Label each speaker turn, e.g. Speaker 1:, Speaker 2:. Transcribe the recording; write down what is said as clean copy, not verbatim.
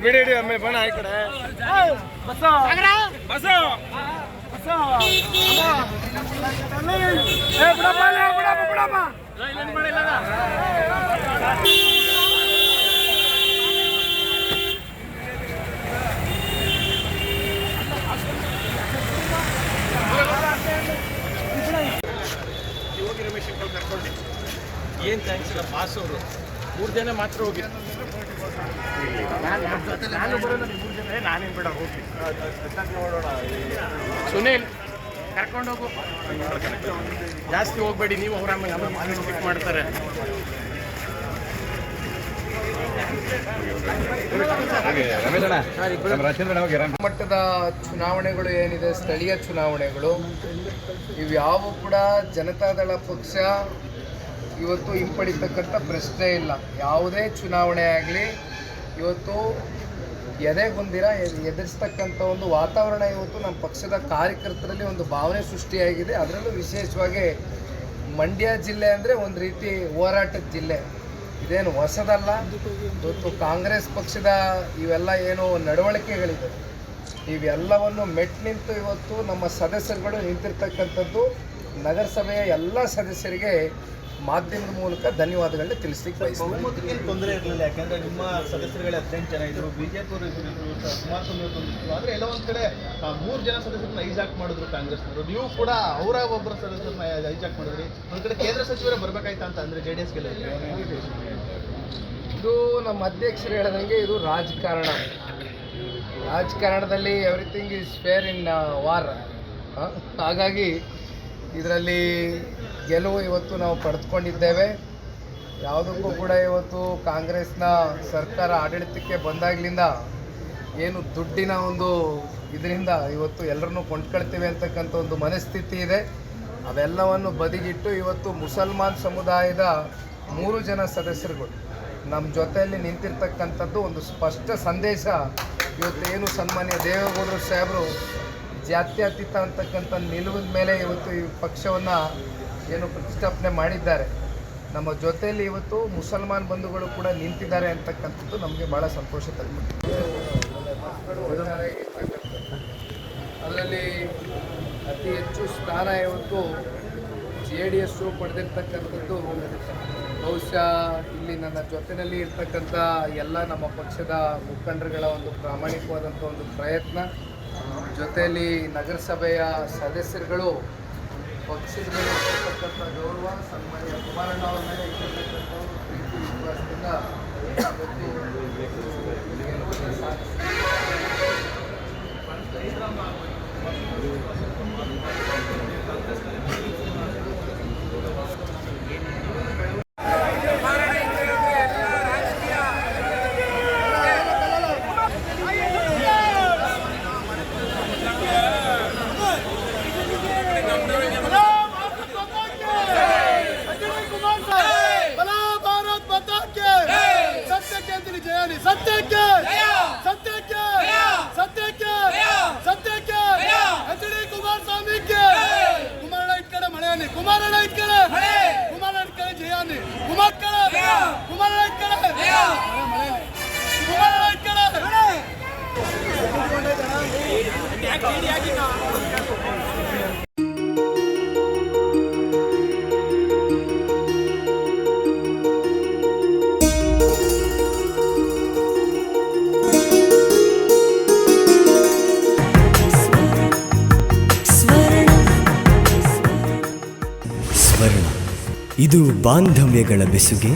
Speaker 1: ಬಿಡಿ ಅಮ್ಮೆ ಬಣ ಈ ಕಡೆ ಬಸ ಬಸ ಬಸ ಏ ಬಿಡಪ್ಪ ಬಿಡಪ್ಪ ಬಿಡಪ್ಪ ಇಲ್ಲ ಮಾಡಿಲ್ಲ ಯೋಗಿ ರಮೇಶ್ ಕರ್ಕೊಂಡು ಏನು ಥ್ಯಾಂಕ್ಸ್ ಇಲ್ಲ ಬಾಸ್ ಅವರು 3 ಜನ ಮಾತ್ರ ಹೋಗಿ ನಾನು ಬರೋದು 3 ಜನ ನಾನೇನು ಬೇಡ ಹೋಗಿ ನೋಡೋಣ ಸುನೀಲ್ ಕರ್ಕೊಂಡೋಗು ಜಾಸ್ತಿ ಹೋಗ್ಬೇಡಿ ನೀವು ಅವ್ರ ಆಮೇಲೆ ಪಿಕ್ ಮಾಡ್ತಾರೆ
Speaker 2: ಮಟ್ಟದ ಚುನಾವಣೆಗಳು ಏನಿದೆ ಸ್ಥಳೀಯ ಚುನಾವಣೆಗಳು ಇವ್ಯಾವ ಕೂಡ ಜನತಾದಳ ಪಕ್ಷ ಇವತ್ತು ಹಿಂಪಡಿತಕ್ಕಂಥ ಪ್ರಶ್ನೆ ಇಲ್ಲ. ಯಾವುದೇ ಚುನಾವಣೆ ಆಗಲಿ ಇವತ್ತು ಎದೆಗೊಂದಿರ ಎದುರಿಸ್ತಕ್ಕಂಥ ಒಂದು ವಾತಾವರಣ ಇವತ್ತು ನಮ್ಮ ಪಕ್ಷದ ಕಾರ್ಯಕರ್ತರಲ್ಲಿ ಒಂದು ಭಾವನೆ ಸೃಷ್ಟಿಯಾಗಿದೆ. ಅದರಲ್ಲೂ ವಿಶೇಷವಾಗಿ ಮಂಡ್ಯ ಜಿಲ್ಲೆ ಅಂದರೆ ಒಂದು ರೀತಿ ಹೋರಾಟದ ಜಿಲ್ಲೆ, ಇದೇನು ಹೊಸದಲ್ಲ. ಇವತ್ತು ಕಾಂಗ್ರೆಸ್ ಪಕ್ಷದ ಇವೆಲ್ಲ ಏನು ನಡವಳಿಕೆಗಳಿದೆ ಇವೆಲ್ಲವನ್ನು ಮೆಟ್ಟು ನಿಂತು ಇವತ್ತು ನಮ್ಮ ಸದಸ್ಯರುಗಳು ನಿಂತಿರ್ತಕ್ಕಂಥದ್ದು ನಗರಸಭೆಯ ಎಲ್ಲ ಸದಸ್ಯರಿಗೆ ಮಾಧ್ಯಮದ ಮೂಲಕ ಧನ್ಯವಾದಗಳನ್ನ ತಿಳಿಸ್ಲಿಕ್ಕೆ ಬಯಸ್ತೀನಿ.
Speaker 3: ಬಹುಮತಕ್ಕೆ ತೊಂದರೆ ಇರಲಿಲ್ಲ, ಯಾಕಂದರೆ ನಿಮ್ಮ ಸದಸ್ಯರುಗಳೇ 18 ಜನ ಇದ್ದರು, ಬಿಜೆಪಿ ಅವರು ಇದ್ದರು, ಕುಮಾರಸ್ವಾಮಿ ಅವರು ತಂದಿದ್ರು. ಆದರೆ ಎಲ್ಲ ಒಂದು ಕಡೆ 3 ಜನ ಸದಸ್ಯರನ್ನ ಹೈಜಾಕ್ ಮಾಡಿದ್ರು ಕಾಂಗ್ರೆಸ್ನವರು. ನೀವು ಕೂಡ ಅವರ ಒಬ್ಬರ ಸದಸ್ಯರನ್ನ ಹೈಜಾಕ್ ಮಾಡಿದ್ರಿ. ಒಂದು ಕಡೆ ಕೇಂದ್ರ ಸಚಿವರೇ ಬರಬೇಕಾಯ್ತಾ ಅಂತ ಅಂದರೆ JDS ಗೆಲ್ಲ
Speaker 2: ಇದು ನಮ್ಮ ಅಧ್ಯಕ್ಷರು ಹೇಳಿದಂಗೆ ಇದು ರಾಜಕಾರಣದಲ್ಲಿ everything is fair in war. ಹಾಗಾಗಿ ಇದರಲ್ಲಿ ಗೆಲುವು ಇವತ್ತು ನಾವು ಪಡೆದುಕೊಂಡಿದ್ದೇವೆ. ಯಾವುದಕ್ಕೂ ಕೂಡ ಇವತ್ತು ಕಾಂಗ್ರೆಸ್ನ ಸರ್ಕಾರ ಆಡಳಿತಕ್ಕೆ ಬಂದಾಗಲಿಂದ ಏನು ದುಡ್ಡಿನ ಒಂದು ಇದರಿಂದ ಇವತ್ತು ಎಲ್ಲರನ್ನೂ ಕೊಂಡ್ಕೊಳ್ತೀವಿ ಅಂತಕ್ಕಂಥ ಒಂದು ಮನಸ್ಥಿತಿ ಇದೆ. ಅವೆಲ್ಲವನ್ನು ಬದಿಗಿಟ್ಟು ಇವತ್ತು ಮುಸಲ್ಮಾನ್ ಸಮುದಾಯದ 3 ಜನ ಸದಸ್ಯರುಗಳು ನಮ್ಮ ಜೊತೆಯಲ್ಲಿ ನಿಂತಿರ್ತಕ್ಕಂಥದ್ದು ಒಂದು ಸ್ಪಷ್ಟ ಸಂದೇಶ. ಇವತ್ತು ಏನು ಸನ್ಮಾನ್ಯ ದೇವೇಗೌಡರು ಸಾಹೇಬರು ಜಾತ್ಯತೀತ ಅಂತಕ್ಕಂಥ ನಿಲುವಿನ ಮೇಲೆ ಇವತ್ತು ಈ ಪಕ್ಷವನ್ನು ಏನು ಪ್ರತಿಷ್ಠಾಪನೆ ಮಾಡಿದ್ದಾರೆ. ನಮ್ಮ ಜೊತೆಯಲ್ಲಿ ಇವತ್ತು ಮುಸಲ್ಮಾನ್ ಬಂಧುಗಳು ಕೂಡ ನಿಂತಿದ್ದಾರೆ ಅಂತಕ್ಕಂಥದ್ದು ನಮಗೆ ಭಾಳ ಸಂತೋಷ ತಂದುಕೊಟ್ಟಿದೆ. ಅದರಲ್ಲಿ ಅತಿ ಹೆಚ್ಚು ಸ್ಥಾನ ಇವತ್ತು JDS ಪಡೆದಿರ್ತಕ್ಕಂಥದ್ದು ಬಹುಶಃ ಇಲ್ಲಿ ನನ್ನ ಜೊತೆಯಲ್ಲಿ ಇರ್ತಕ್ಕಂಥ ಎಲ್ಲ ನಮ್ಮ ಪಕ್ಷದ ಮುಖಂಡರುಗಳ ಒಂದು ಪ್ರಾಮಾಣಿಕವಾದಂಥ ಒಂದು ಪ್ರಯತ್ನ, ಜೊತೆಯಲ್ಲಿ ನಗರಸಭೆಯ ಸದಸ್ಯರುಗಳು ಪಕ್ಷದ ಮೇಲೆ ಇರ್ತಕ್ಕಂಥ ಗೌರವ, ಸನ್ಮಾನ್ಯ ಕುಮಾರಣ್ಣ ಅವರ ಮೇಲೆ ಇರ್ತಕ್ಕಂಥ ಪ್ರೀತಿ ವಿಶ್ವಾಸದಿಂದ ಕುಮಾರಣ್ಣ ಇಟ್ಕಡೆ ಜಯಾನಿ ಕುಮಾರಣ್ಣ
Speaker 4: ಇದು ಬಾಂಧವ್ಯಗಳ ಬೆಸುಗೆ,